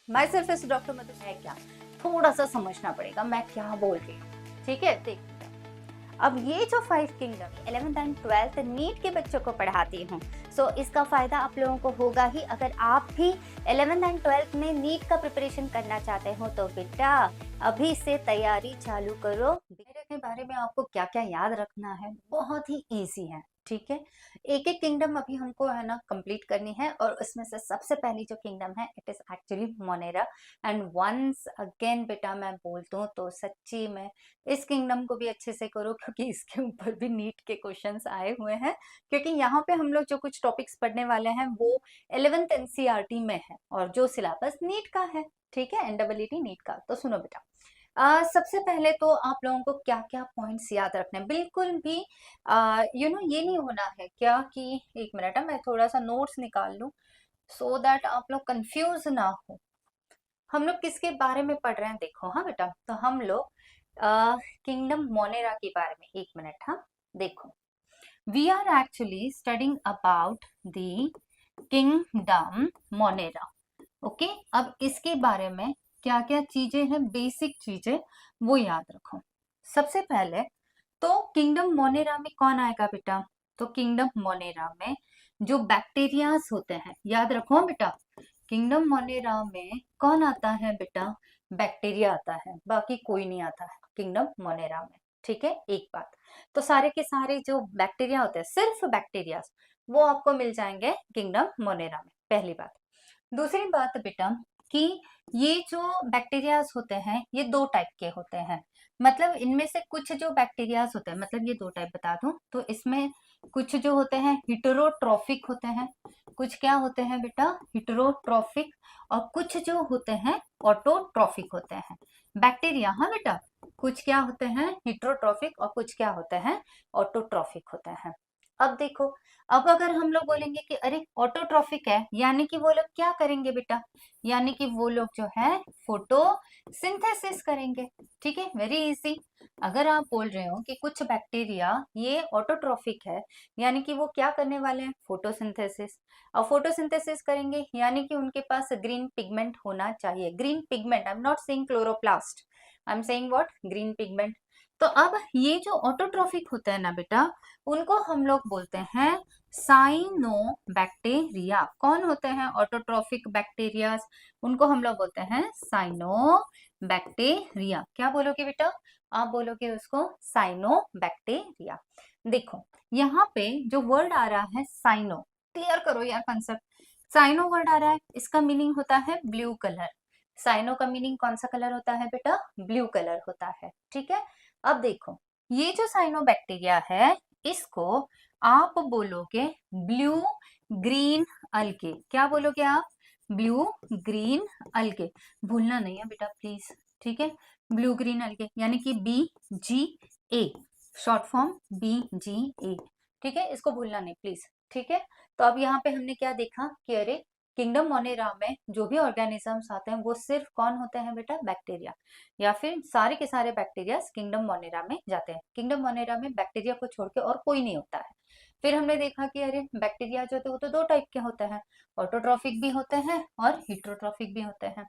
My self is doctor मधु है क्या, थोड़ा सा समझना पड़ेगा मैं क्या बोल रही हूँ। ठीक है, देखते हैं। अब ये जो 5 kingdom 11th and 12th NEET के बच्चों को पढ़ाती हूँ, सो इसका फायदा आप लोगों को होगा ही। अगर आप भी 11th एंड 12th में नीट का प्रिपरेशन करना चाहते हो तो बेटा अभी से तैयारी चालू करो। मेरे के बारे में आपको क्या क्या याद रखना है, बहुत ही इजी है। ठीक है, एक एक किंगडम अभी हमको है ना कंप्लीट करनी है, और उसमें से सबसे पहली जो किंगडम है it is actually Monera. And once again बेटा मैं बोलती हूँ तो सच्ची में इस किंगडम को भी अच्छे से करो, क्योंकि इसके ऊपर भी नीट के क्वेश्चंस आए हुए हैं। क्योंकि यहाँ पे हम लोग जो कुछ टॉपिक्स पढ़ने वाले हैं वो 11th एनसीईआरटी में है, और जो सिलेबस नीट का है, ठीक है, एनडब्ल्यूटी नीट का। तो सुनो बेटा, सबसे पहले तो आप लोगों को क्या क्या पॉइंट्स याद रखने हैं, बिल्कुल भी ये नहीं होना है क्या कि एक मिनट है मैं थोड़ा सा नोट्स निकाल लूं, सो दैट आप लोग कंफ्यूज ना हो। हम लोग किसके बारे में पढ़ रहे हैं देखो। हाँ बेटा, तो हम लोग किंगडम मोनेरा के बारे में, एक मिनट, हाँ देखो, we are actually studying about the kingdom Monera. Okay, अब इसके बारे में क्या क्या चीजें हैं, बेसिक चीजें, वो याद रखो। सबसे पहले तो किंगडम मोनेरा में कौन आएगा बेटा, तो किंगडम मोनेरा में जो बैक्टीरियाज होते हैं, याद रखो बेटा, किंगडम मोनेरा में कौन आता है बेटा, बैक्टीरिया आता है, बाकी कोई नहीं आता है किंगडम मोनेरा में। ठीक है, एक बात, तो सारे के सारे जो बैक्टीरिया होते हैं, सिर्फ बैक्टीरिया, वो आपको मिल जाएंगे किंगडम मोनेरा में, पहली बात। दूसरी बात बेटा कि ये जो बैक्टीरियाज होते हैं ये 2 टाइप के होते हैं। मतलब इनमें से कुछ जो बैक्टीरियाज होते हैं, मतलब ये 2 टाइप बता दूं तो इसमें कुछ जो होते हैं हिटरोट्रॉफिक होते हैं, कुछ क्या होते हैं बेटा, हिटरोट्रॉफिक, और कुछ जो होते हैं ऑटोट्रॉफिक होते हैं बैक्टीरिया। हाँ बेटा, कुछ क्या होते हैं हिटरोट्रॉफिक और कुछ क्या होते हैं ऑटोट्रॉफिक होते हैं। अब देखो, अब अगर हम लोग बोलेंगे कि अरे ऑटोट्रॉफिक है, यानी कि वो लोग क्या करेंगे बेटा, यानी कि वो लोग जो है फोटोसिंथेसिस करेंगे। ठीक है, वेरी इजी। अगर आप बोल रहे हो कि कुछ बैक्टीरिया ये ऑटोट्रॉफिक है, यानी कि वो क्या करने वाले हैं, फोटोसिंथेसिस। और फोटोसिंथेसिस करेंगे यानी कि उनके पास ग्रीन पिगमेंट होना चाहिए। Green pigment, I am not saying chloroplast, I am saying what, green pigment. तो अब ये जो ऑटोट्रॉफिक होता है ना बेटा, उनको हम लोग बोलते हैं साइनोबैक्टीरिया। कौन होते हैं ऑटोट्रॉफिक बैक्टीरिया, उनको हम लोग बोलते हैं साइनोबैक्टीरिया। क्या बोलोगे बेटा, आप बोलोगे उसको साइनोबैक्टीरिया। देखो यहाँ पे जो वर्ड आ रहा है साइनो, क्लियर करो यार कंसेप्ट। साइनो वर्ड आ रहा है, इसका मीनिंग होता है ब्लू कलर। साइनो का मीनिंग कौन सा कलर होता है बेटा, ब्लू कलर होता है। ठीक है, अब देखो ये जो साइनोबैक्टीरिया है इसको आप बोलोगे ब्लू ग्रीन अल्गे। क्या बोलोगे आप, ब्लू ग्रीन अल्गे, भूलना नहीं है बेटा प्लीज। ठीक है, ब्लू ग्रीन अल्गे यानी कि BGA, शॉर्ट फॉर्म BGA। ठीक है, इसको भूलना नहीं प्लीज। ठीक है, तो अब यहाँ पे हमने क्या देखा कि अरे किंगडम मोनेरा में जो भी ऑर्गेनिजम्स आते हैं वो सिर्फ कौन होते हैं बेटा, बैक्टीरिया, या फिर सारे के सारे बैक्टीरिया किंगडम मोनेरा में जाते हैं। किंगडम मोनेरा में बैक्टीरिया को छोड़ के और कोई नहीं होता है। फिर हमने देखा कि अरे बैक्टीरिया जो होते हैं वो तो 2 टाइप के होते हैं, ऑटोट्रॉफिक भी होते हैं और हिट्रोट्रॉफिक भी होते हैं।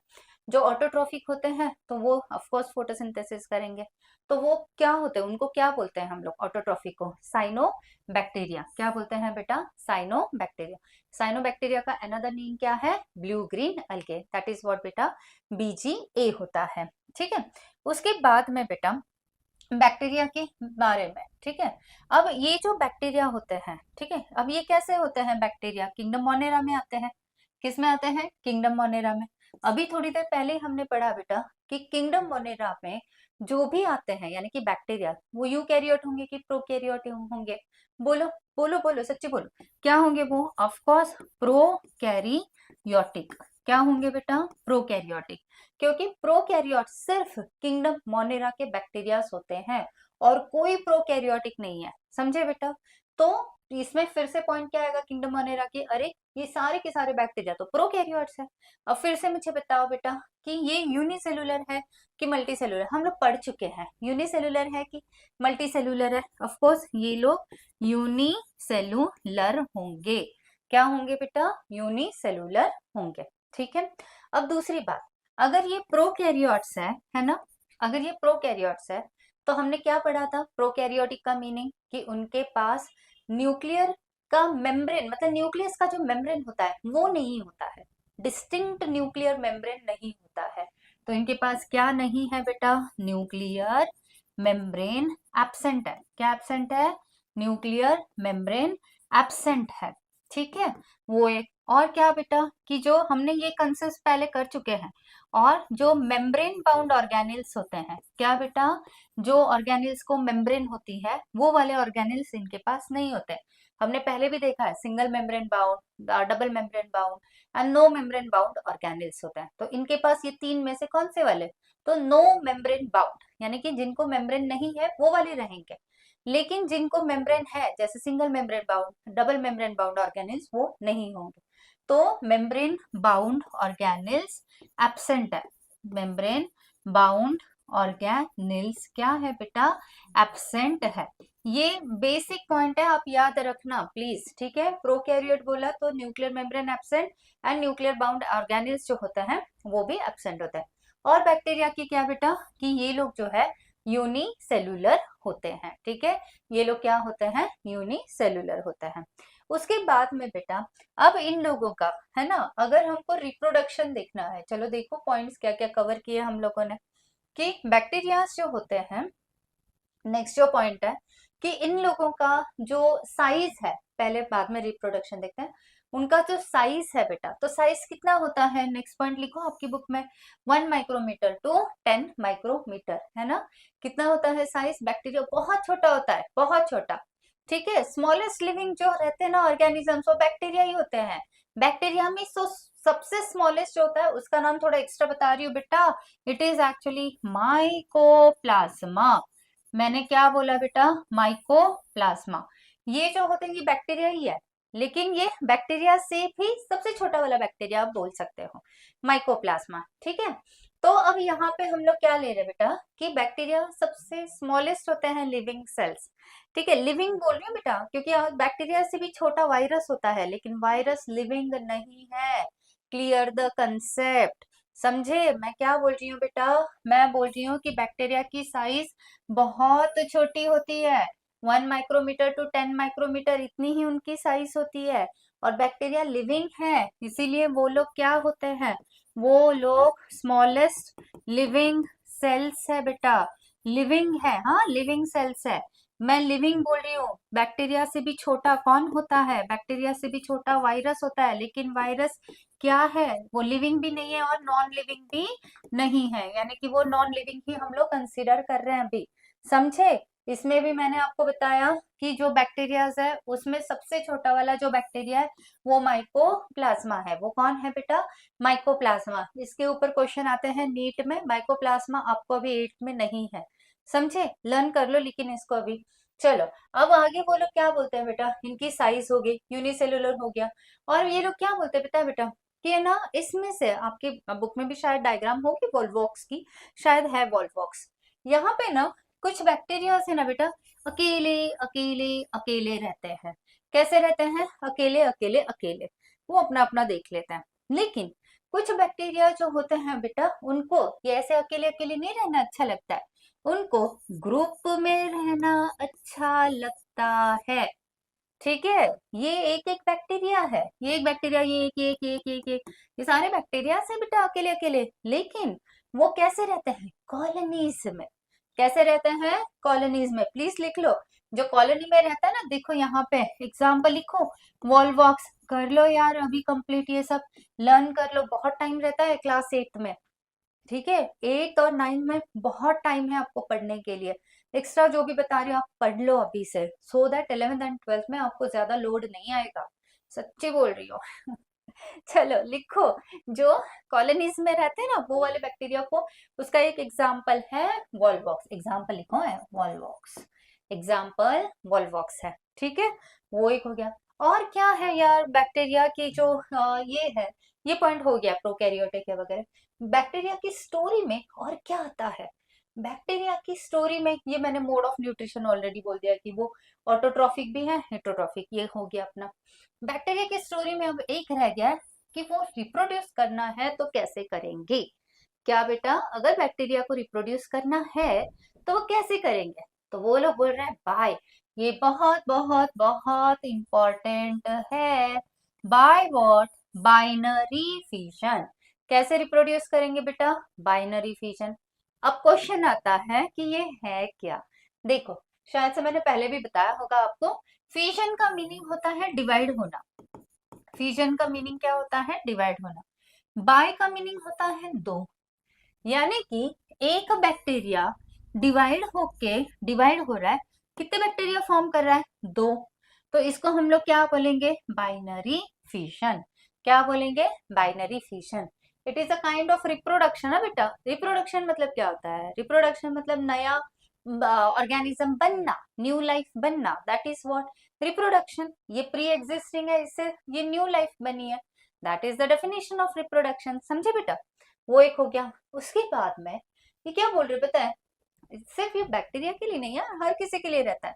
जो ऑटोट्रॉफिक होते हैं तो वो ऑफ कोर्स फोटोसिंथेसिस करेंगे, तो वो क्या होते हैं, उनको क्या बोलते हैं हम लोग, ऑटोट्रॉफिक को साइनो बैक्टीरिया। क्या बोलते हैं बेटा, साइनो बैक्टीरिया। साइनो बैक्टीरिया का अनदर नेम क्या है, blue green algae, that is what बेटा BGA होता है। ठीक है, उसके बाद में बेटा बैक्टीरिया के बारे में। ठीक है, अब ये जो बैक्टीरिया होते हैं, ठीक है, अब ये कैसे होते हैं बैक्टीरिया, किंगडम मोनेरा में आते हैं। किस में आते हैं, किंगडम मोनेरा में। अभी थोड़ी देर पहले हमने पढ़ा बेटा कि किंगडम मोनेरा में जो भी आते हैं यानी कि बैक्टीरिया, वो यूकैरियोट होंगे कि प्रोकैरियोट होंगे, बोलो बोलो बोलो, सच्ची बोलो, क्या होंगे वो, ऑफ कोर्स प्रोकैरियोटिक। क्या होंगे बेटा, प्रोकैरियोटिक, क्योंकि प्रोकैरियोट सिर्फ किंगडम मोनेरा के बैक्टीरियाज होते हैं और कोई प्रोकैरियोटिक नहीं है, समझे बेटा। तो इसमें फिर से पॉइंट क्या आएगा किंगडम मोनेरा की, अरे ये सारे के सारे बैक्टीरिया तो प्रोकैरियोट्स है। अब फिर से मुझे बताओ बेटा कि ये यूनिसेलुलर है कि मल्टी सेलुलर, हम लोग पढ़ चुके हैं यूनिसेलुलर है कि मल्टी सेलुलर है। ऑफ कोर्स ये लोग यूनिसेलुलर होंगे। क्या होंगे बेटा, यूनिसेलुलर होंगे। ठीक है। अब दूसरी बात, अगर ये प्रोकैरियोट्स है ना, अगर ये प्रोकैरियोट्स है तो हमने क्या पढ़ा था प्रोकैरियोटिक का मीनिंग, कि उनके पास न्यूक्लियर का मेम्ब्रेन, मतलब न्यूक्लियस का जो मेम्ब्रेन होता है वो नहीं होता है, डिस्टिंक्ट न्यूक्लियर मेम्ब्रेन नहीं होता है। तो इनके पास क्या नहीं है बेटा, न्यूक्लियर मेम्ब्रेन एब्सेंट है। क्या एब्सेंट है, न्यूक्लियर मेम्ब्रेन एब्सेंट है। ठीक है, वो एक। और क्या बेटा, कि जो हमने ये कंसेप्ट पहले कर चुके हैं, और जो मेम्ब्रेन बाउंड ऑर्गेनिल्स होते हैं, क्या बेटा, जो ऑर्गेनिल्स को मेम्ब्रेन होती है वो वाले ऑर्गेनिल्स इनके पास नहीं होते। हमने पहले भी देखा है single membrane bound, double membrane bound and no membrane bound organelles होते हैं। तो इनके पास ये तीन में से कौन से वाले, तो नो मेम्ब्रेन बाउंड, यानी कि जिनको मेम्ब्रेन नहीं है वो वाले रहेंगे। लेकिन जिनको मेम्ब्रेन है, जैसे single membrane bound, double membrane bound organelles, वो नहीं होंगे। तो मेम्ब्रेन बाउंड ऑर्गेनिल्स एब्सेंट है। मेम्ब्रेन बाउंड ऑर्गेनिल्स क्या है बेटा, एब्सेंट है। ये बेसिक पॉइंट है, आप याद रखना प्लीज। ठीक है, प्रोकैरियोट बोला तो nuclear membrane absent and nuclear bound organelles जो होते हैं वो भी एब्सेंट होते हैं। और बैक्टीरिया की क्या बेटा, कि ये लोग जो है यूनिसेलुलर होते हैं। ठीक है, ये लोग क्या होते हैं, यूनिसेलुलर होते हैं। उसके बाद में बेटा, अब इन लोगों का है ना, अगर हमको रिप्रोडक्शन देखना है, चलो देखो पॉइंट्स क्या क्या कवर किए हम लोगों ने, कि बैक्टीरिया जो होते हैं, नेक्स्ट जो पॉइंट है कि इन लोगों का जो साइज है, पहले बाद में रिप्रोडक्शन देखते हैं, उनका जो साइज है बेटा, तो साइज कितना होता है, नेक्स्ट पॉइंट लिखो आपकी बुक में, 1 माइक्रोमीटर टू 10 माइक्रोमीटर, है ना। कितना होता है साइज, बैक्टीरिया बहुत छोटा होता है, बहुत छोटा। ठीक है, स्मॉलेस्ट लिविंग जो रहते हैं ना ऑर्गेनिजम्स, वो बैक्टीरिया ही होते हैं। बैक्टीरिया में सबसे स्मॉलेस्ट जो होता है उसका नाम थोड़ा एक्स्ट्रा बता रही हूँ बेटा, इट इज एक्चुअली माइकोप्लाज्मा। मैंने क्या बोला बेटा, माइकोप्लाज्मा। ये जो होते हैं ये बैक्टीरिया ही है, लेकिन ये बैक्टीरिया से भी सबसे छोटा वाला बैक्टीरिया आप बोल सकते हो, माइकोप्लाज्मा। ठीक है, तो अब यहाँ पे हम लोग क्या ले रहे हैं बेटा, कि बैक्टीरिया सबसे स्मॉलेस्ट होते हैं लिविंग सेल्स। ठीक है, लिविंग बोल रही हूँ बेटा, क्योंकि बैक्टीरिया से भी छोटा वायरस होता है, लेकिन वायरस लिविंग नहीं है। क्लियर द कंसेप्ट, समझे मैं क्या बोल रही हूँ बेटा, मैं बोल रही हूँ कि बैक्टीरिया की साइज बहुत छोटी होती है, 1 माइक्रोमीटर टू 10 माइक्रोमीटर, इतनी ही उनकी साइज होती है। और बैक्टीरिया लिविंग है, इसीलिए वो लोग क्या होते हैं, वो लोग स्मॉलेस्ट लिविंग सेल्स है बेटा, लिविंग है, हाँ लिविंग सेल्स है। मैं लिविंग बोल रही हूँ, बैक्टीरिया से भी छोटा कौन होता है, बैक्टीरिया से भी छोटा वायरस होता है, लेकिन वायरस क्या है, वो लिविंग भी नहीं है और नॉन लिविंग भी नहीं है, यानी कि वो नॉन लिविंग ही हम लोग कंसीडर कर रहे हैं अभी, समझे। इसमें भी मैंने आपको बताया कि जो बैक्टीरियाज है उसमें सबसे छोटा वाला जो बैक्टीरिया है वो माइकोप्लाज्मा है। वो कौन है बेटा, माइकोप्लाज्मा। इसके ऊपर क्वेश्चन आते हैं नीट में, माइकोप्लाज्मा आपको अभी 8th में नहीं है, समझे, लर्न कर लो लेकिन इसको अभी। चलो, अब आगे वो लोग क्या बोलते हैं बेटा, इनकी साइज हो गई, यूनिसेलुलर हो गया। और ये लोग क्या बोलते हैं बेटा कि है ना, इसमें से आपकी बुक में भी शायद डायग्राम होगी वॉल्वॉक्स की, शायद है वॉल्वॉक्स। यहाँ पे ना कुछ बैक्टीरिया है ना बेटा, अकेले अकेले अकेले रहते हैं। कैसे रहते हैं, अकेले अकेले अकेले, वो अपना अपना देख लेते हैं। लेकिन कुछ बैक्टीरिया जो होते हैं बेटा, उनको ये ऐसे अकेले अकेले नहीं रहना अच्छा लगता है, उनको ग्रुप में रहना अच्छा लगता है। ठीक है, ये एक एक बैक्टीरिया है, ये एक बैक्टीरिया, ये एक एक एक एक एक, ये सारे बैक्टीरिया से बेटा अकेले अकेले, लेकिन वो कैसे रहते हैं, कॉलोनीज में। कैसे रहते हैं, कॉलोनीज में, प्लीज लिख लो। जो कॉलोनी में रहता है ना, देखो यहाँ पे एग्जाम्पल लिखो, वॉल्वॉक्स, कर लो यार अभी कंप्लीट, ये सब लर्न कर लो, बहुत टाइम रहता है क्लास 8th में। ठीक है, 8th और 9th में बहुत टाइम है आपको पढ़ने के लिए, एक्स्ट्रा जो भी बता रही हो आप पढ़ लो अभी से, so that 11th and 12th में आपको ज्यादा लोड नहीं आएगा, सच्ची बोल रही हो। चलो लिखो, जो कॉलोनीज में रहते हैं ना वो वाले बैक्टीरिया को, उसका एक एग्जाम्पल है वॉल्वॉक्स, एग्जाम्पल लिखो है वॉल्वॉक्स, एग्जाम्पल वॉल्वॉक्स है। ठीक है, वो एक हो गया। और क्या है यार बैक्टीरिया की जो ये है, ये पॉइंट हो गया प्रोकैरियोटिक है वगैरह। बैक्टीरिया की स्टोरी में और क्या आता है, बैक्टीरिया की स्टोरी में ये मैंने मोड ऑफ न्यूट्रिशन ऑलरेडी बोल दिया कि वो ऑटोट्रॉफिक भी है, हेटरोट्रॉफिक, ये हो गया अपना। बैक्टीरिया की स्टोरी में अब एक रह गया है कि वो रिप्रोड्यूस करना है तो कैसे करेंगे। क्या बेटा, अगर बैक्टीरिया को रिप्रोड्यूस करना है तो वो कैसे करेंगे? तो वो लोग बोल रहे हैं बाय, ये बहुत बहुत बहुत इंपॉर्टेंट है। By what? Binary fission. कैसे रिप्रोड्यूस करेंगे बेटा? Binary fission. अब क्वेश्चन आता है कि ये है क्या। देखो, शायद से मैंने पहले भी बताया होगा आपको, फिशन का मीनिंग होता है डिवाइड होना। फिजन का मीनिंग क्या होता है? डिवाइड होना। बाय का मीनिंग होता है दो, यानी कि एक बैक्टीरिया डिवाइड हो रहा है, कितने बैक्टीरिया फॉर्म कर रहा है? दो। तो इसको हम लोग क्या बोलेंगे? Binary fission. क्या बोलेंगे? Binary fission. It is a kind of reproduction है बेटा। रिप्रोडक्शन मतलब क्या होता है? रिप्रोडक्शन मतलब नया ऑर्गेनिज्म बनना, न्यू लाइफ बनना, दैट इज व्हाट रिप्रोडक्शन। ये प्री एग्जिस्टिंग है, इससे ये न्यू लाइफ बनी है, that is the definition of reproduction. समझे बेटा? वो एक हो गया। उसके बाद में ये क्या बोल रहे पता है, सिर्फ ये बैक्टीरिया के लिए नहीं है, हर किसी के लिए रहता है।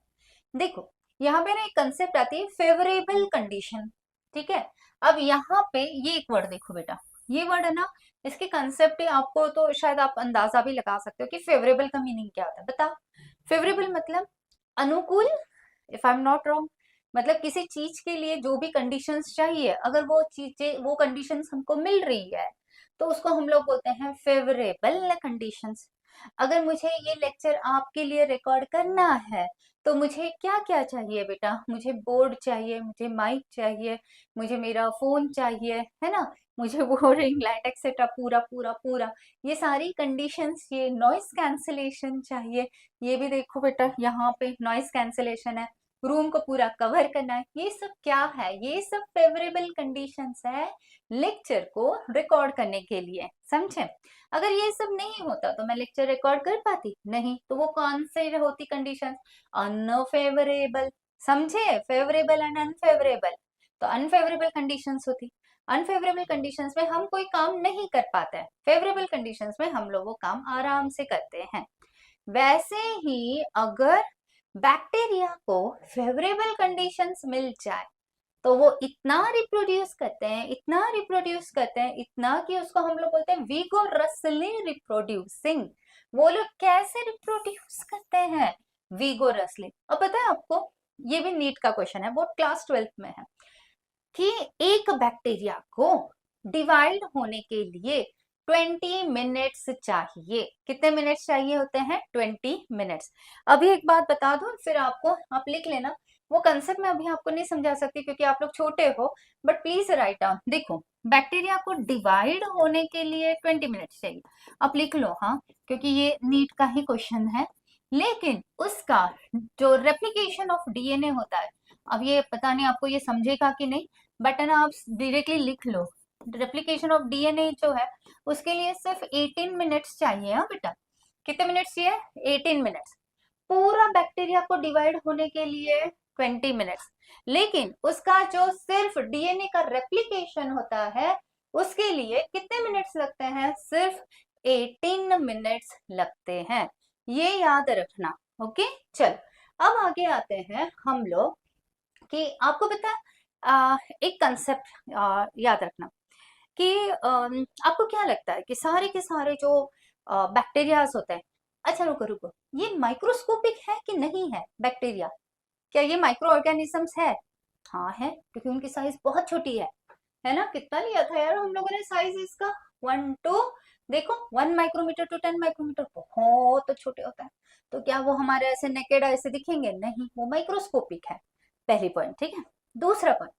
देखो, यहाँ पे ना एक कंसेप्ट आती है फेवरेबल कंडीशन। ठीक है, अब यहाँ पे ये एक वर्ड देखो बेटा, ये वर्ड है ना, इसके कंसेप्ट आपको तो शायद आप अंदाजा भी लगा सकते हो कि फेवरेबल का मीनिंग क्या होता है। बताओ, फेवरेबल मतलब अनुकूल, if I am not wrong. मतलब किसी चीज के लिए जो भी कंडीशंस चाहिए, अगर वो चीजें, वो कंडीशंस हमको मिल रही है, तो उसको हम लोग बोलते हैं फेवरेबल कंडीशंस। अगर मुझे ये लेक्चर आपके लिए रिकॉर्ड करना है, तो मुझे क्या क्या चाहिए बेटा? मुझे बोर्ड चाहिए, मुझे माइक चाहिए, मुझे मेरा फोन चाहिए, है ना, मुझे वो रिंग लाइट एक्सेट्रा, पूरा पूरा पूरा, ये सारी कंडीशंस। ये नॉइस कैंसलेशन चाहिए, ये भी देखो बेटा, यहाँ पे नॉइस कैंसलेशन है, रूम को पूरा कवर करना है, ये सब क्या है? ये सब फेवरेबल कंडीशंस है लेक्चर को रिकॉर्ड करने के लिए। समझे? अगर ये सब नहीं होता तो मैं लेक्चर रिकॉर्ड कर पाती नहीं। तो वो कौन से होती कंडीशंस? अनफेवरेबल। समझे? Favourable and unfavourable. तो अनफेवरेबल कंडीशंस होती, अनफेवरेबल कंडीशंस में हम कोई काम नहीं कर पाते हैं, फेवरेबल कंडीशंस में हम लोग वो काम आराम से करते हैं। वैसे ही अगर बैक्टीरिया को फेवरेबल कंडीशंस मिल जाए, तो वो इतना रिप्रोड्यूस करते हैं, इतना रिप्रोड्यूस करते हैं, इतना कि उसको हम लोग बोलते हैं विगोरसली रिप्रोड्यूसिंग। वो लोग कैसे रिप्रोड्यूस करते हैं? विगोरसली। अब पता है आपको, ये भी नीट का क्वेश्चन है, वो क्लास 12th में है, कि एक बैक्टीरिया को डिवाइड होने के लिए 20 मिनट्स चाहिए। कितने मिनट्स चाहिए होते हैं? 20 मिनट्स। अभी एक बात बता दूं, फिर आपको, आप लिख लेना, वो कंसेप्ट मैं अभी आपको नहीं समझा सकती क्योंकि आप लोग छोटे हो, बट प्लीज राइट डाउन। देखो, बैक्टीरिया को डिवाइड होने के लिए 20 मिनट्स चाहिए, आप लिख लो, हाँ, क्योंकि ये नीट का ही क्वेश्चन है। लेकिन उसका जो रेप्लिकेशन ऑफ डीएनए होता है, अब ये पता नहीं आपको ये समझेगा कि नहीं, बट है ना, आप डायरेक्टली लिख लो, रेप्लिकेशन ऑफ डीएनए जो है उसके लिए सिर्फ 18 मिनट्स चाहिए। हाँ बेटा, कितने मिनट्स चाहिए? 18 मिनट्स। पूरा बैक्टीरिया को डिवाइड होने के लिए 20 मिनट्स। लेकिन उसका जो सिर्फ डीएनए का रेप्लिकेशन होता है, उसके लिए कितने मिनट्स लगते हैं? सिर्फ 18 मिनट्स लगते हैं। ये याद रखना। ओके, चल, अब आगे आते हैं हम लोग, कि आपको पता है, एक कंसेप्ट याद रखना, कि आपको क्या लगता है कि सारे के सारे जो बैक्टीरियाज होते हैं, अच्छा रुको रुको, ये माइक्रोस्कोपिक है कि नहीं है बैक्टीरिया? क्या ये माइक्रो ऑर्गेनिजम्स है? हाँ है, क्योंकि उनकी साइज बहुत छोटी है ना। कितना लिया था यार हम लोगों ने साइज इसका? 1 टू, देखो, 1 माइक्रोमीटर टू 10 माइक्रोमीटर, बहुत तो छोटे होता है। तो क्या वो हमारे ऐसे नेकेड ऐसे दिखेंगे? नहीं, वो माइक्रोस्कोपिक है। पहली पॉइंट, ठीक है। दूसरा point,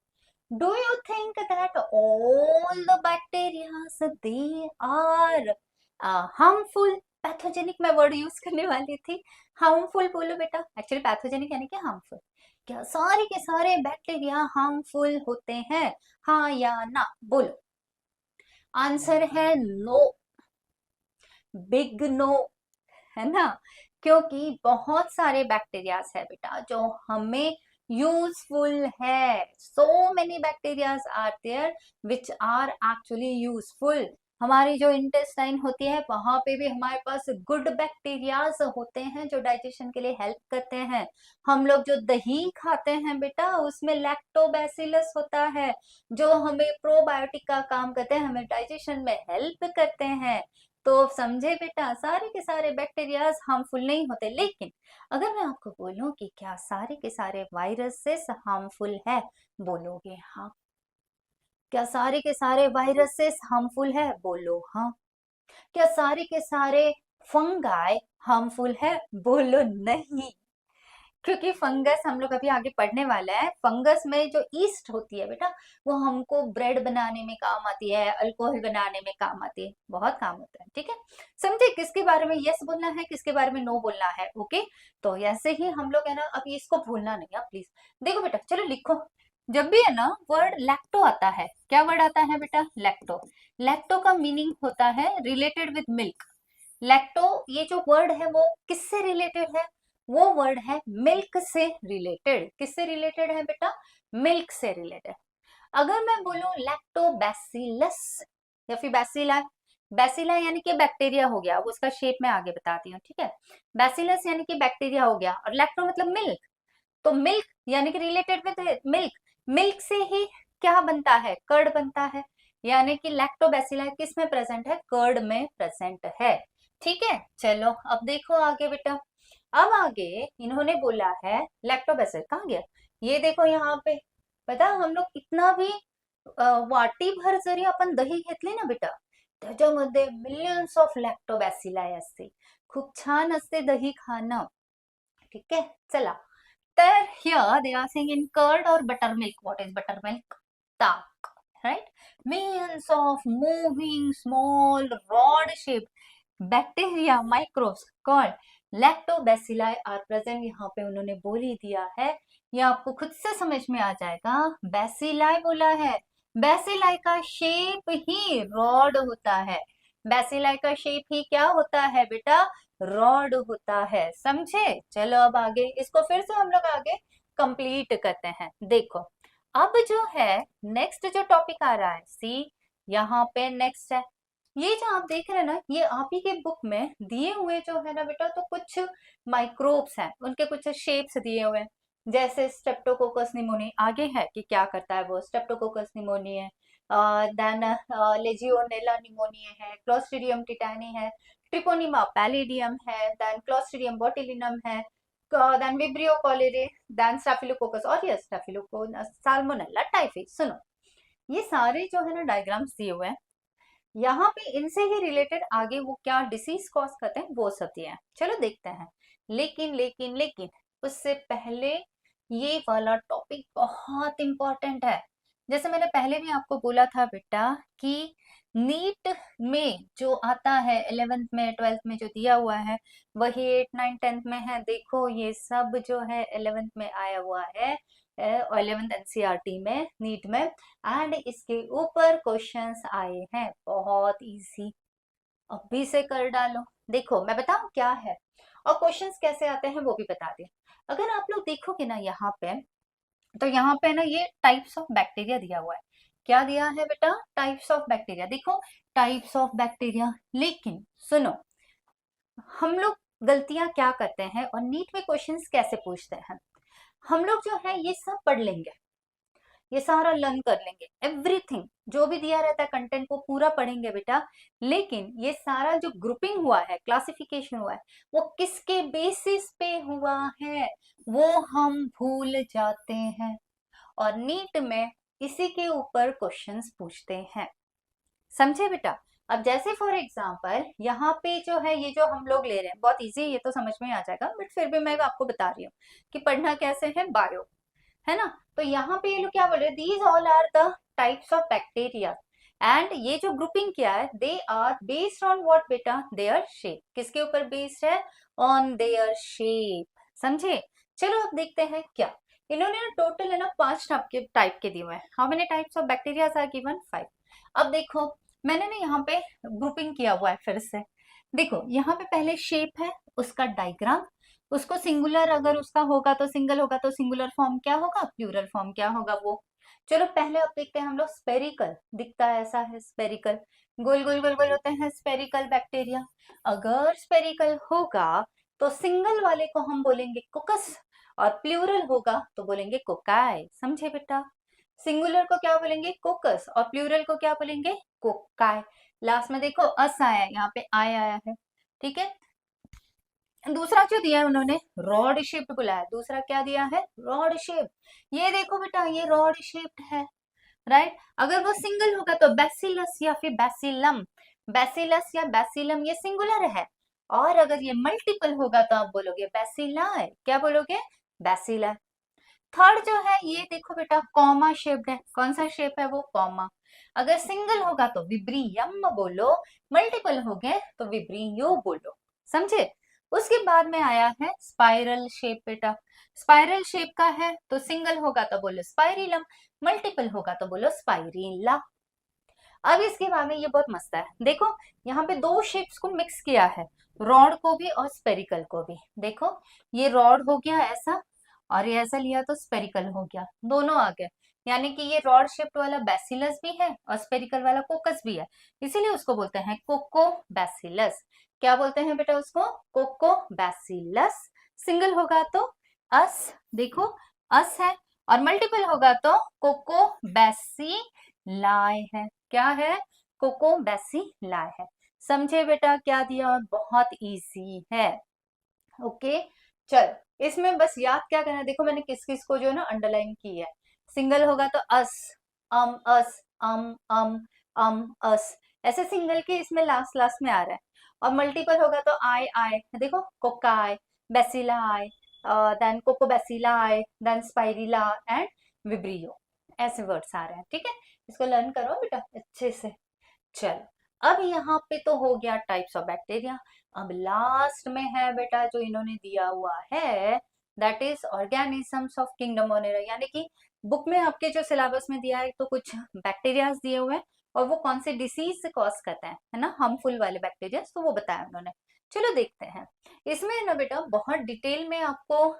do you think that all the bacteria they are harmful? Pathogenic मैं वर्ड यूज करने वाली थी, हार्मफुल बोलो बेटा, एक्चुअली पैथोजेनिक यानी कि हार्मफुल। क्या सारे के सारे बैक्टीरिया हार्मफुल होते हैं? हाँ या ना बोलो। आंसर है नो, बिग नो, है ना। क्योंकि बहुत सारे बैक्टीरियाज है बेटा जो हमें यूजफुल है। So many bacterias are there which are actually useful. हमारी जो इंटेस्टाइन होती है वहां पे भी हमारे पास गुड बैक्टीरियाज होते हैं जो डाइजेशन के लिए हेल्प करते हैं। हम लोग जो दही खाते हैं बेटा उसमें लैक्टोबैसिलस होता है जो हमें प्रोबायोटिक का काम करते हैं, हमें डाइजेशन में हेल्प करते हैं। तो समझे बेटा, सारे के सारे बैक्टीरियाज हार्मफुल नहीं होते। लेकिन अगर मैं आपको बोलूं कि क्या सारे के सारे वायरसेस हार्मफुल है, बोलोगे हाँ। क्या सारे के सारे वायरसेस हार्मफुल है, बोलो हाँ। क्या सारे के सारे फंगाई हार्मफुल है, बोलो नहीं। क्योंकि फंगस हम लोग अभी आगे पढ़ने वाला है। फंगस में जो ईस्ट होती है बेटा वो हमको ब्रेड बनाने में काम आती है, अल्कोहल बनाने में काम आती है, बहुत काम होता है। ठीक है, समझे किसके बारे में यस बोलना है, किसके बारे में नो बोलना है। ओके, तो ऐसे ही हम लोग है ना, अभी इसको भूलना नहीं है प्लीज। देखो बेटा, चलो लिखो। जब भी है ना वर्ड लैक्टो आता है, क्या वर्ड आता है बेटा, लैक्टो। लैक्टो का मीनिंग होता है रिलेटेड विद मिल्क। लैक्टो ये जो वर्ड है वो किससे रिलेटेड है, वो वर्ड है मिल्क से रिलेटेड। किससे रिलेटेड है बेटा, मिल्क से रिलेटेड। अगर मैं बोलूं लैक्टोबैसिलस या फिर बैसिला, बैसिला यानी कि बैक्टीरिया हो गया, वो उसका शेप मैं आगे बताती हूँ। ठीक है, बैसिलस यानी कि बैक्टीरिया हो गया और लैक्टो मतलब मिल्क। तो मिल्क यानी कि रिलेटेड विद मिल्क, मिल्क से ही क्या बनता है, कर्ड बनता है। यानी कि लैक्टोबैसिला किस में प्रेजेंट है, कर्ड में प्रेजेंट है। ठीक है, चलो अब देखो आगे बेटा। अब आगे इन्होंने बोला है लैक्टोबैसिल कहाँ गया, ये देखो यहाँ पे। पता हम लोग इतना भी वाटी भर जरी आपण दही घेतली ना बेटा, त्याच्यामध्ये मिलियन्स ऑफ लॅक्टोबॅसिलाई असते। खूप छान असते दही खाणं। ठीक आहे, चला तर here they are saying in curd or buttermilk. What is buttermilk? Talc, right? Millions of moving small rod-shaped bacteria microbes called lactobacilli are present. यहाँ पे उन्होंने बोल ही दिया है, ये आपको खुद से समझ में आ जाएगा। बैसिलाई बोला है, बैसिलाई का शेप ही रॉड होता है। बैसिलाई का शेप ही क्या होता है बेटा, रॉड होता है। समझे, चलो अब आगे इसको फिर से हम लोग आगे कंप्लीट करते हैं। देखो अब जो है नेक्स्ट जो टॉपिक आ रहा है, सी यहाँ पे नेक्स्ट है। ये जो आप देख रहे हैं ना, ये आप ही के बुक में दिए हुए जो है ना बेटा, तो कुछ माइक्रोब्स हैं, उनके कुछ शेप्स दिए हुए हैं। जैसे स्ट्रेप्टोकोकस निमोनी आगे है कि क्या करता है वो, स्ट्रेप्टोकोकस निमोनी है, देन लेजियोनेला निमोनिया है, क्लोस्ट्रीडियम टिटानी है, ट्रिपोनिमा पैलिडियम है, देन क्लोस्ट्रीडियम बोtulinum है, देन विब्रियो कॉलेरे, देन स्टाफिलोकोकस और ये स्टाफिलोकोकस साल्मोनेला टाइफी। सुनो, ये सारे जो है ना डायग्राम्स दिए हुए हैं, यहाँ पे इनसे ही रिलेटेड आगे वो क्या डिसीज कॉज करते हैं वो सब दिए हैं। चलो देखते हैं। लेकिन लेकिन लेकिन उससे पहले ये वाला टॉपिक बहुत इंपॉर्टेंट है। जैसे मैंने पहले भी आपको बोला था बेटा कि नीट में जो आता है 11th में 12th में जो दिया हुआ है वही 8 9 10th में है। देखो ये सब जो है 11th में आया हुआ है, 11th एनसीईआरटी में नीट में, एंड इसके ऊपर क्वेश्चंस आए हैं बहुत इजी। अभी से कर डालो। देखो मैं बताऊं क्या है और क्वेश्चंस कैसे आते हैं वो भी बता दें। अगर आप लोग देखोगे ना यहाँ पे, तो यहाँ पे ना ये टाइप्स ऑफ बैक्टीरिया दिया हुआ है। क्या दिया है बेटा, टाइप्स ऑफ बैक्टीरिया। देखो टाइप्स ऑफ बैक्टीरिया, लेकिन सुनो हम लोग गलतियां क्या करते हैं और नीट में क्वेश्चंस कैसे पूछते हैं। हम लोग जो है ये सब पढ़ लेंगे, ये सारा लर्न कर लेंगे, एवरीथिंग जो भी दिया रहता है कंटेंट वो पूरा पढ़ेंगे बेटा। लेकिन ये सारा जो ग्रुपिंग हुआ है, क्लासिफिकेशन हुआ है, वो किसके बेसिस पे हुआ है वो हम भूल जाते हैं और नीट में इसी के ऊपर क्वेश्चंस पूछते हैं। समझे बेटा। अब जैसे फॉर एग्जांपल यहाँ पे जो है ये जो हम लोग ले रहे हैं बहुत इजी, ये तो समझ में आ जाएगा, बट फिर भी मैं आपको बता रही हूँ कि पढ़ना कैसे है, बायो है ना। तो यहाँ पे ये लोग क्या बोल रहे हैं, these all are the types of bacteria and ये जो ग्रुपिंग किया है they are based on what बेटा, देयर शेप। किसके ऊपर बेस्ड है, ऑन देयर शेप। समझे, चलो अब देखते हैं क्या इन्होंने ना टोटल है ना 5 टाइप के दिए हुए हैं। How many types of bacteria are given, 5। अब देखो मैंने ना यहाँ पे ग्रुपिंग किया हुआ है फिर से। देखो यहाँ पे पहले शेप है, उसका डायग्राम, उसको सिंगुलर अगर उसका होगा तो सिंगल होगा तो सिंगुलर फॉर्म क्या होगा, प्लूरल फॉर्म क्या होगा वो। चलो पहले अब देखते हैं हम लोग। स्पेरिकल दिखता है, ऐसा है स्पेरिकल, गोल गोल गोल गोल होते हैं स्पेरिकल बैक्टीरिया। अगर स्पेरिकल होगा तो सिंगल वाले को हम बोलेंगे कोकस, और प्लूरल होगा तो बोलेंगे कोकाई। समझे बेटा? सिंगुलर को क्या बोलेंगे, कोकस, और प्लूरल को क्या बोलेंगे, कोकाई। लास्ट में देखो अस आया, यहाँ पे आय आया है, ठीक है। दूसरा जो दिया है उन्होंने रॉड शेप्ड बोला है। दूसरा क्या दिया है, रॉड शेप। ये देखो बेटा ये रॉड शेप्ड है, राइट। अगर वो सिंगल होगा तो बैसिलस या फिर बैसिलम, बैसिलस या बैसिलम ये सिंगुलर है। और अगर ये मल्टीपल होगा तो आप बोलोगे बैसिलाई। क्या बोलोगे, बैसिलाई। थर्ड जो है ये देखो बेटा कॉमा शेप्ड है। कौन सा शेप है वो, कॉमा। अगर सिंगल होगा तो विब्रियम बोलो, मल्टीपल हो गए तो विब्रियो बोलो। समझे? उसके बाद में आया है स्पाइरल शेप बेटा। स्पाइरल शेप का है तो सिंगल होगा तो बोलो स्पाइरिलम, मल्टीपल होगा तो बोलो स्पाइरिला। अब इसके बाद में ये बहुत मस्त है, देखो यहाँ पे दो शेप्स को मिक्स किया है, रॉड को भी और स्पेरिकल को भी। देखो ये रॉड हो गया ऐसा, और ये ऐसा लिया तो स्पेरिकल हो गया, दोनों आ गए। यानी कि ये रॉड शेप्ड वाला बैसिलस भी है और स्पेरिकल वाला कोकस भी है, इसीलिए उसको बोलते हैं कोको बैसिलस। क्या बोलते हैं बेटा उसको, कोको बैसिलस। सिंगल होगा तो अस, देखो अस है, और मल्टीपल होगा तो कोको बैसी लाए है। क्या है, कोको बैसी लाए है। समझे बेटा क्या दिया, और बहुत इजी है। ओके चल, इसमें बस याद क्या करना है, देखो मैंने किस किस को जो है ना अंडरलाइन की है। सिंगल होगा तो अस, अस, अस, ऐसे सिंगल के इसमें लास्ट लास्ट में आ रहा है। और मल्टीपल होगा तो आई, देखो cocci, bacilla I, then coccobacilla I, then spirilla and vibrio, ऐसे वर्ड्स आ रहे हैं। ठीक है, इसको लर्न करो बेटा अच्छे से। चलो अब यहाँ पे तो हो गया टाइप्स ऑफ बैक्टीरिया। अब लास्ट में है बेटा जो इन्होंने दिया हुआ है, that is organisms of kingdom Monera. यानी कि बुक में आपके जो सिलेबस में दिया है तो कुछ बैक्टीरियाज दिए हुए हैं, और वो कौन से डिसीज से कॉज करते हैं, है ना, हार्मफुल वाले बैक्टीरिया, तो वो बताया उन्होंने। चलो देखते हैं। इसमें ना बेटा बहुत डिटेल में आपको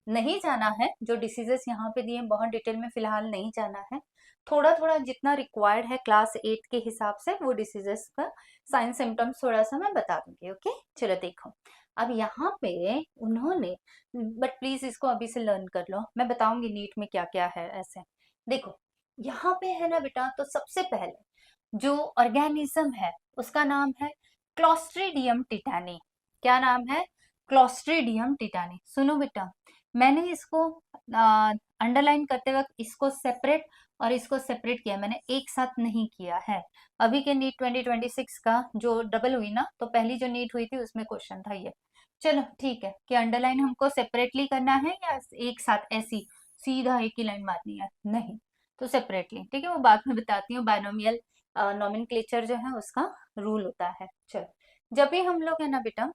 नहीं जाना है, जो डिसीजेस यहाँ पे दिए बहुत डिटेल में फिलहाल नहीं जाना है। थोड़ा थोड़ा जितना रिक्वायर्ड है क्लास 8 के हिसाब से वो डिसीजेस का साइन सिम्टम्स थोड़ा सा मैं बता दूंगी। ओके चलो देखो, अब यहाँ पे उन्होंने, बट प्लीज इसको अभी से लर्न कर लो, मैं बताऊंगी नीट में क्या क्या है ऐसे। देखो यहाँ पे है ना बेटा, तो सबसे पहले जो ऑर्गेनिज्म है उसका नाम है क्लॉस्ट्रीडियम टिटानी। क्या नाम है, क्लॉस्ट्रीडियम टिटानी। सुनो बेटा, मैंने इसको अंडरलाइन करते वक्त इसको सेपरेट और इसको सेपरेट किया, मैंने एक साथ नहीं किया है। अभी के नीट 2026 का जो डबल हुई ना, तो पहली जो नीट हुई थी उसमें क्वेश्चन था ये। चलो ठीक है, कि अंडरलाइन हमको सेपरेटली करना है या एक साथ ऐसी सीधा एक ही लाइन मारनी है, नहीं तो सेपरेटली। ठीक है, वो बाद में बताती हूँ, बायनोमियल नॉमेनक्लेचर जो है उसका रूल होता है। चलो जब भी हम लोग है ना बेटा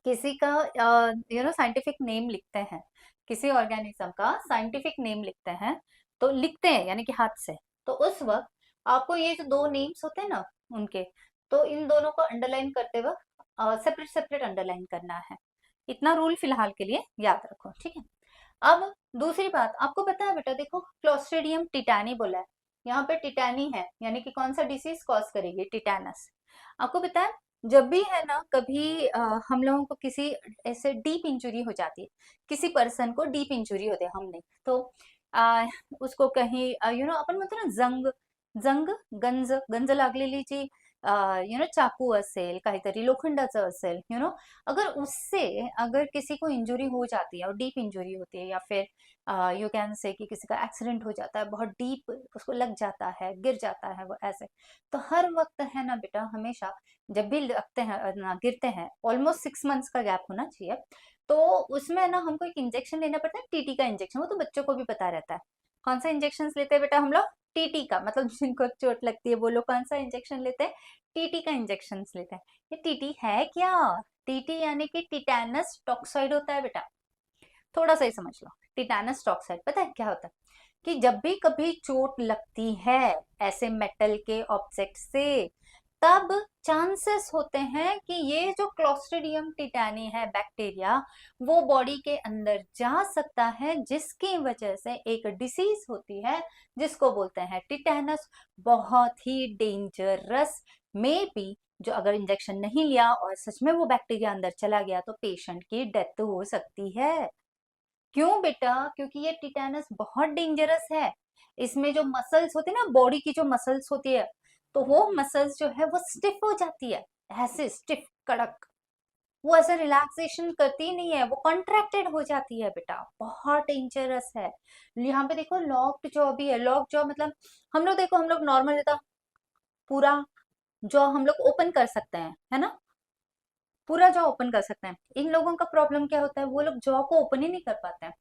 किसी का साइंटिफिक नेम लिखते हैं, किसी ऑर्गेनिज्म का साइंटिफिक नेम लिखते हैं, तो लिखते हैं यानी कि हाथ से, तो उस वक्त आपको ये जो दो नेम्स होते हैं ना उनके, तो इन दोनों को अंडरलाइन करते वक्त सेपरेट सेपरेट अंडरलाइन करना है। इतना रूल फिलहाल के लिए याद रखो, ठीक है। अब दूसरी बात आपको पता है बेटा, देखो क्लोस्ट्रीडियम टिटानी बोला है, यहाँ पे टिटानी है, यानी कि कौन सा डिसीज कॉज करेगी, टिटानस। आपको पता है जब भी है ना कभी हम लोगों को किसी ऐसे डीप इंजुरी हो जाती है, किसी पर्सन को डीप इंजुरी होती है हमने, तो उसको कहीं आपण म्हणतो ना जंग, जंग गंज गंज लागलेली जी चाकू असेल, काहीतरी लोखंडाचं असेल, अगर उससे अगर किसी को इंजुरी हो जाती है और डीप इंजुरी होती है, या फिर यू कैन से कि किसी का एक्सीडेंट हो जाता है, बहुत डीप उसको लग जाता है, गिर जाता है वो ऐसे, तो हर वक्त है ना बेटा हमेशा जब भी लगते हैं ना गिरते हैं, ऑलमोस्ट 6 मंथ्स का गैप होना चाहिए, तो उसमें ना हमको एक इंजेक्शन लेना पड़ता है, टीटी का इंजेक्शन। वो तो बच्चों को भी पता रहता है। कौन सा इंजेक्शन लेते हैं बेटा हम लोग, टीटी का, मतलब जिनको चोट लगती है वो लोग कौन सा इंजेक्शन लेते हैं, टीटी का इंजेक्शन लेते हैं। ये टीटी है क्या, टीटी यानी कि टिटेनस टॉक्साइड होता है बेटा, थोड़ा सा ही समझ लो। टिटेनस टॉक्साइड पता है क्या होता है, कि जब भी कभी चोट लगती है ऐसे मेटल के ऑब्जेक्ट से, तब चांसेस होते हैं कि ये जो क्लोस्ट्रीडियम टिटानी है बैक्टीरिया, वो बॉडी के अंदर जा सकता है, जिसकी वजह से एक डिसीज होती है जिसको बोलते हैं टिटेनस, बहुत ही डेंजरस। मे बी जो अगर इंजेक्शन नहीं लिया और सच में वो बैक्टीरिया अंदर चला गया तो पेशेंट की डेथ हो सकती है। क्यों बेटा? क्योंकि ये टिटेनस बहुत डेंजरस है। इसमें जो मसल्स होती है ना, बॉडी की जो मसल्स होती है, तो वो मसल्स जो है वो स्टिफ हो जाती है, ऐसे स्टिफ कड़क। वो ऐसे रिलैक्सेशन करती नहीं है, वो कॉन्ट्रैक्टेड हो जाती है बेटा, बहुत डेंजरस है। यहाँ पे देखो लॉक्ड जॉ भी है। लॉक जॉ मतलब हम लोग देखो, हम लोग नॉर्मल रहता पूरा जॉ हम लोग ओपन कर सकते हैं, है ना, पूरा जॉ ओपन कर सकते हैं। इन लोगों का प्रॉब्लम क्या होता है, वो लोग जॉ को ओपन ही नहीं कर पाते हैं,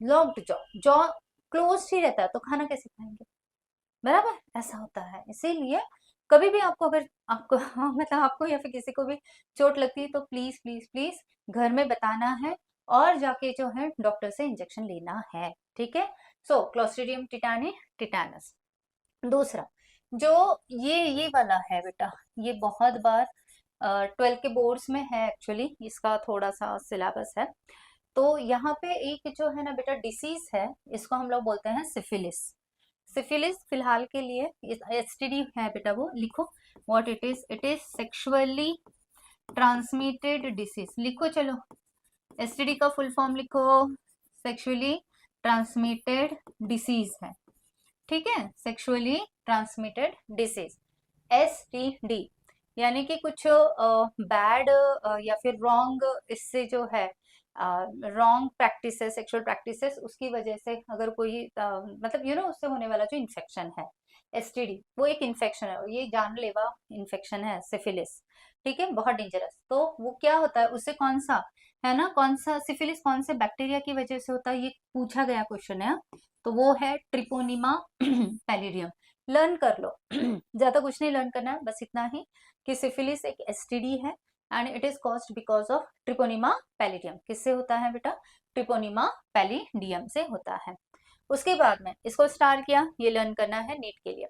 लॉक्ड जॉ, जॉ क्लोज ही रहता है, तो खाना कैसे खाएंगे? बराबर ऐसा होता है। इसीलिए कभी भी आपको अगर आपको मतलब आपको या फिर किसी को भी चोट लगती है तो प्लीज प्लीज प्लीज घर में बताना है और जाके जो है डॉक्टर से इंजेक्शन लेना है, ठीक है। सो क्लोस्ट्रीडियम टिटानी टिटानस। दूसरा जो ये वाला है बेटा, ये बहुत बार 12th के बोर्ड्स में है, एक्चुअली इसका थोड़ा सा सिलेबस है। तो यहाँ पे एक जो है ना बेटा डिसीज है, इसको हम लोग बोलते हैं सिफिलिस। सिफिलिस फिलहाल के लिए एसटीडी है बेटा, वो लिखो what it is sexually transmitted disease, लिखो चलो। एसटीडी का फुल फॉर्म लिखो, सेक्सुअली ट्रांसमिटेड डिसीज है, ठीक है, सेक्सुअली ट्रांसमिटेड डिसीज, एसटीडी। यानी कि कुछ बैड या फिर रॉन्ग, इससे जो है रॉन्ग प्रैक्टिसेस, सेक्सुअल प्रैक्टिसेस, उसकी वजह से अगर कोई मतलब उससे होने वाला जो इन्फेक्शन है, एसटीडी वो एक इन्फेक्शन है, और ये जानलेवा इन्फेक्शन है सिफिलिस, ठीक है, बहुत डेंजरस। तो वो क्या होता है, उससे कौन सा है ना, कौन सा सिफिलिस कौन से बैक्टीरिया की वजह से होता है, ये पूछा गया क्वेश्चन है। तो वो है ट्रिपोनिमा पैलिडियम। लर्न कर लो ज्यादा कुछ नहीं लर्न करना है, बस इतना ही कि सिफिलिस एक एसटीडी है and it is caused because of treponema pallidum. किससे होता है बेटा? ट्रिपोनिमा पैलिडियम से होता है। उसके बाद में इसको स्टार्ट किया, ये लर्न करना है नीट के लिए।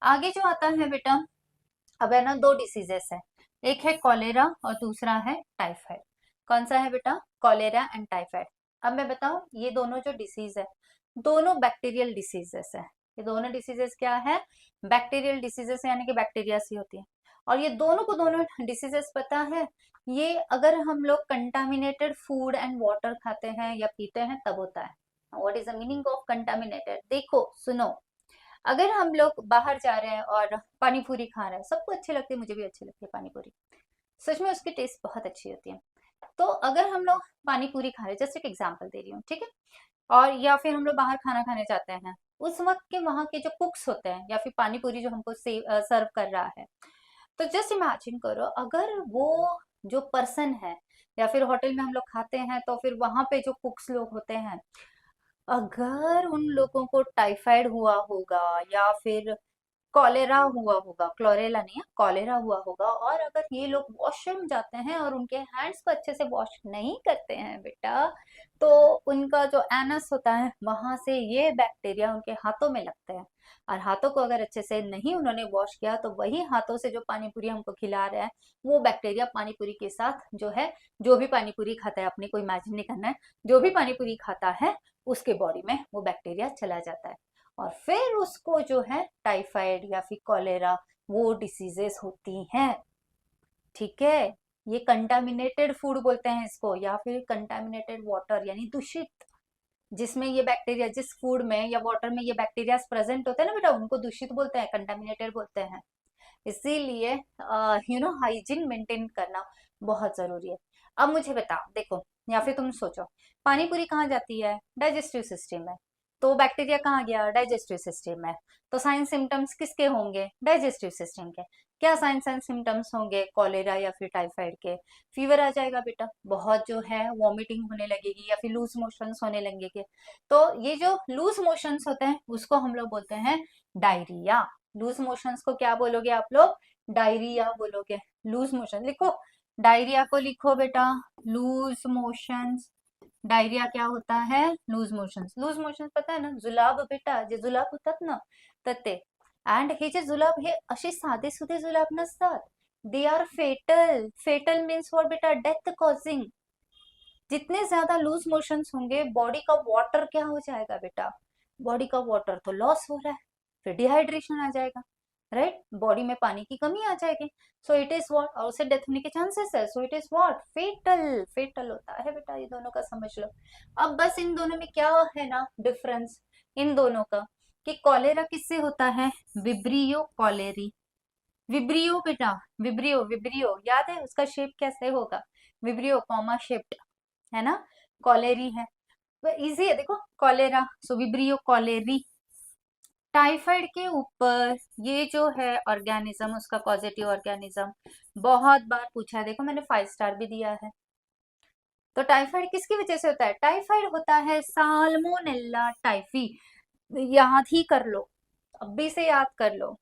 आगे जो आता है बेटा, अब है ना दो डिसीजेस है, एक है कॉलेरा और दूसरा है टाइफाइड। कौन सा है बेटा? Cholera and typhoid. अब मैं बताऊं, ये दोनों जो डिसीज है, दोनों बैक्टीरियल डिसीजेस है। ये दोनों डिसीजेस क्या है? बैक्टीरियल डिसीजेस, यानी कि बैक्टीरिया से होती है। और ये दोनों को दोनों डिसीजेस पता है, ये अगर हम लोग कंटामिनेटेड फूड एंड वाटर खाते हैं या पीते हैं तब होता है। What is the meaning of contaminated? देखो सुनो, अगर हम लोग बाहर जा रहे हैं और पानी पूरी खा रहे हैं, सबको अच्छी लगती है, मुझे भी अच्छी लगती है पानी पूरी, सच में उसकी टेस्ट बहुत अच्छी होती है। तो अगर हम लोग पानी पूरी खा रहे हैं, जस्ट एक एग्जांपल दे रही हूँ, ठीक है, और या फिर हम लोग बाहर खाना खाने जाते हैं, उस वक्त के वहां के जो कुक्स होते हैं या फिर पानी पूरी जो हमको सर्व कर रहा है, तो जस्ट इमेजिन करो अगर वो जो पर्सन है, या फिर होटल में हम लोग खाते हैं तो फिर वहां पे जो कुक्स लोग होते हैं, अगर उन लोगों को टाइफाइड हुआ होगा या फिर कॉलेरा हुआ होगा, क्लोरेला नहीं है, कॉलेरा हुआ होगा, और अगर ये लोग वॉशरूम जाते हैं और उनके हैंड्स को अच्छे से वॉश नहीं करते हैं बेटा, तो उनका जो एनस होता है वहां से ये बैक्टीरिया उनके हाथों में लगते हैं, और हाथों को अगर अच्छे से नहीं उन्होंने वॉश किया तो वही हाथों से जो पानी पूरी हमको खिला रहे हैं, वो बैक्टीरिया पानी पूरी के साथ जो है, जो भी पानी पूरी खाता है, अपने को इमेजिन नहीं करना है, जो भी पानी पूरी खाता है उसके बॉडी में वो बैक्टीरिया चला जाता है, और फिर उसको जो है टाइफाइड या फिर कॉलेरा वो डिसीजेस होती हैं, ठीक है। ये कंटामिनेटेड फूड बोलते हैं इसको, या फिर कंटामिनेटेड वाटर, यानी दूषित, जिसमें ये बैक्टीरिया, जिस फूड में या वाटर में ये बैक्टीरिया प्रेजेंट होते हैं ना बेटा, उनको दूषित बोलते हैं, कंटामिनेटेड बोलते हैं। इसीलिए हाइजीन मेंटेन करना बहुत जरूरी है। अब मुझे बताओ, देखो, या फिर तुम सोचो, पानी पूरी कहाँ जाती है? डाइजेस्टिव सिस्टम में। तो बैक्टीरिया कहाँ गया? डाइजेस्टिव सिस्टम में। तो साइन सिम्टम्स किसके होंगे? डाइजेस्टिव सिस्टम के। क्या साइंस एंड सिम्टम्स होंगे कॉलेरा या फिर टाइफाइड के? फीवर आ जाएगा बेटा, बहुत जो है वॉमिटिंग होने लगेगी या फिर लूज मोशंस होने लगेंगे। तो ये जो लूज मोशंस होते हैं उसको हम लोग बोलते हैं डायरिया। लूज मोशंस को क्या बोलोगे आप लोग? डायरिया बोलोगे। लूज मोशन लिखो, डायरिया को लिखो बेटा, लूज मोशंस। डायरिया क्या होता है? Loose motions. लूज मोशंस पता है ना, जुलाब बेटा, जे जुलाब होतात ना, तर ते अँड हे जे जुलाब हे असे साधे सुधे जुलाब नसतात, they are fatal. Fatal means what बेटा? Death causing. जितने ज्यादा लूज मोशंस होंगे, बॉडी का वाटर क्या हो जाएगा बेटा? बॉडी का वाटर तो लॉस हो रहा है, फिर डिहाइड्रेशन आ जाएगा, राइट? बॉडी में पानी की कमी आ जाएगी. So it is what? और उससे डेथ होने के चांसेस है. So it is what? Fatal. Fatal होता है बेटा. ये दोनों का समझ लो. अब बस इन दोनों में क्या है ना डिफरेंस इन दोनों का, कि कॉलेरा किससे होता है? Vibrio cholerae. विब्रियो बेटा, विब्रियो. विब्रियो याद है उसका शेप कैसे होगा? विब्रियो कॉमा शेप्ड, है ना? कॉलेरी है, तो इजी है. देखो कॉलेरा, सो विब्रियो कॉलेरी. टाइफाइड के ऊपर ये जो है ऑर्गेनिज्म, उसका पॉजिटिव ऑर्गेनिज्म बहुत बार पूछा है. देखो मैंने 5 स्टार भी दिया है. तो टाइफाइड किसकी वजह से होता है? टाइफाइड होता है साल्मोनेला टाइफी. याद ही कर लो, अभी से याद कर लो.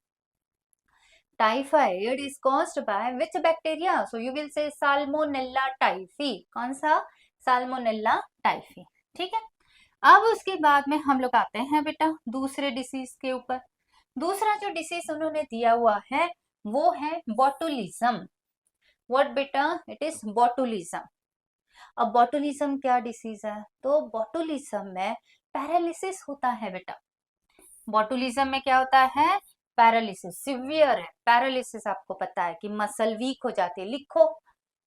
Typhoid is caused by which bacteria? So you will say salmonella typhi. कौन सा? Salmonella typhi. ठीक है. अब उसके बाद में हम लोग आते हैं बेटा दूसरे डिसीज के ऊपर. दूसरा जो डिसीज उन्होंने दिया हुआ है वो है बोटुलिज्म. व्हाट बेटा? It is botulism. अब बोटुलिज्म क्या डिसीज है? तो बोटुलिज्म में पैरालिसिस होता है बेटा. बोटुलिज्म में क्या होता है? पैरालिसिस. सिवियर है पैरालिसिस. आपको पता है कि मसल वीक हो जाती है. लिखो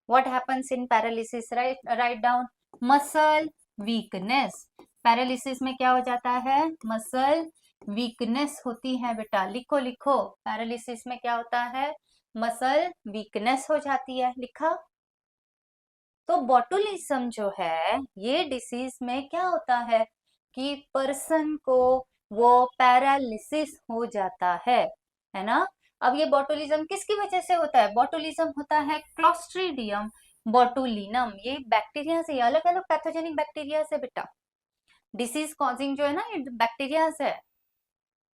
what happens in paralysis. Write down. Muscle weakness. Paralysis में क्या हो जाता है? मसल वीकनेस होती है बेटा. लिखो लिखो. पैरालिसिस में क्या होता है? मसल वीकनेस हो जाती है. लिखा. तो बोटुलिज्म जो है ये डिसीज में क्या होता है कि पर्सन को वो पैरालिसिस हो जाता है ना? अब ये बोटुलिज्म किसकी वजह से होता है? बोटुलिज्म होता है क्लोस्ट्रीडियम बोटुलिनम. ये बैक्टीरिया से, अलग अलग पैथोजेनिक बैक्टीरिया से बेटा. डिसीज कॉजिंग जो है ना ये बैक्टीरिया है.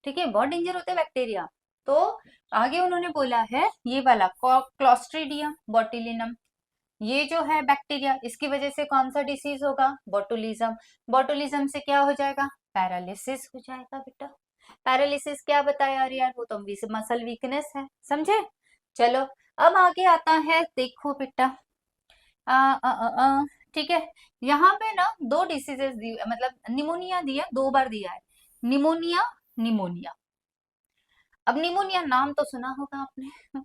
ठीक है, बहुत डेंजर होते हैं बैक्टीरिया. तो आगे उन्होंने बोला है ये वाला क्लोस्ट्रीडियम बोटुलिनम, ये जो है बैक्टीरिया, इसकी वजह से कौन सा डिसीज होगा? बोटुलिज्म. बोटुलिज्म से क्या हो जाएगा? पैरालिसिस हो जाएगा बेटा. पैरालिसिस क्या बताया यार? वो तो मसल वीकनेस है. समझे? चलो अब आगे आता है. देखो बेटा ठीक है. यहाँ पे ना 2 डिसीजेस दी, मतलब निमोनिया दिया, 2 बार दिया है. Pneumonia, pneumonia. अब निमोनिया नाम तो सुना होगा आपने.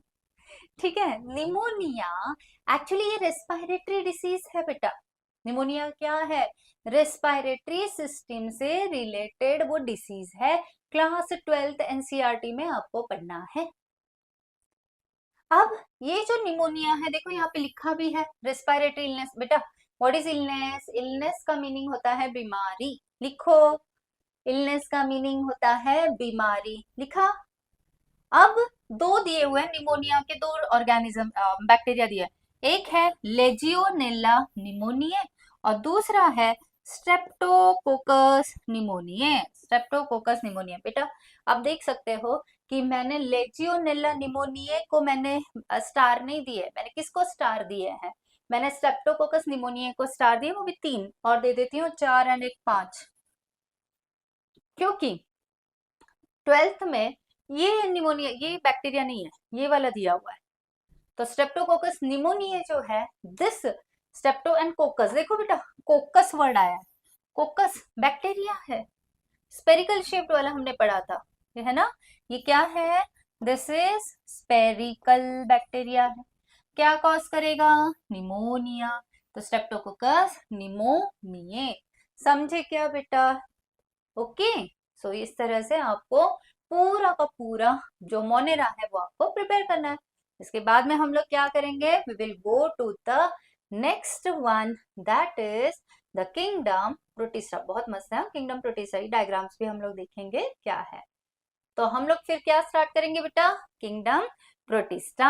ठीक है. निमोनिया एक्चुअली ये रेस्पिरेटरी डिसीज है बेटा. निमोनिया क्या है? रेस्पिरेटरी सिस्टम से रिलेटेड वो डिसीज है. क्लास 12th एनसीईआरटी में आपको पढ़ना है. अब ये जो निमोनिया है देखो यहाँ पे लिखा भी है रेस्पिरेटरी इलनेस. बेटा व्हाट इज इलनेस? इलनेस का मीनिंग होता है बीमारी. लिखो. इलनेस का मीनिंग होता है बीमारी. लिखा. अब 2 दिए हुए हैं निमोनिया के, 2 ऑर्गेनिज्म बैक्टीरिया दिया. एक है लेजियोनेला निमोनिया और दूसरा है स्ट्रेप्टोकोकस निमोनिया. Streptococcus pneumonia. बेटा आप देख सकते हो कि मैंने लेजियोनेला निमोनिया को मैंने स्टार नहीं दिए. मैंने किसको स्टार दिए हैं? मैंने स्ट्रेप्टोकोकस निमोनिया को स्टार दिए, वो भी 3, और दे देती हूँ 4 और 1 5, क्योंकि 12th में ये निमोनिया, ये बैक्टीरिया नहीं है, ये वाला दिया हुआ है. तो स्ट्रेप्टोकोकस निमोनिया जो है दिस स्ट्रेप्टो एंड कोकस. देखो बेटा कोकस वर्ड आया है. कोकस बैक्टीरिया है. स्पेरिकल शेप्ड वाला हमने पढ़ा था, ये है ना? ये क्या है? दिस इज स्पेरिकल बैक्टीरिया है. क्या कॉज करेगा? निमोनिया. तो स्ट्रेप्टोकोकस निमोनिया. समझे क्या बेटा? ओके. सो इस तरह से आपको पूरा का पूरा जो मोनेरा है वो आपको प्रिपेयर करना है. इसके बाद में हम लोग क्या करेंगे? We will go to the next one, that is the kingdom Protista. बहुत मस्त है किंगडम प्रोटिस्टा. डायग्राम्स भी हम लोग देखेंगे क्या है. तो हम लोग फिर क्या स्टार्ट करेंगे बेटा? Kingdom protista.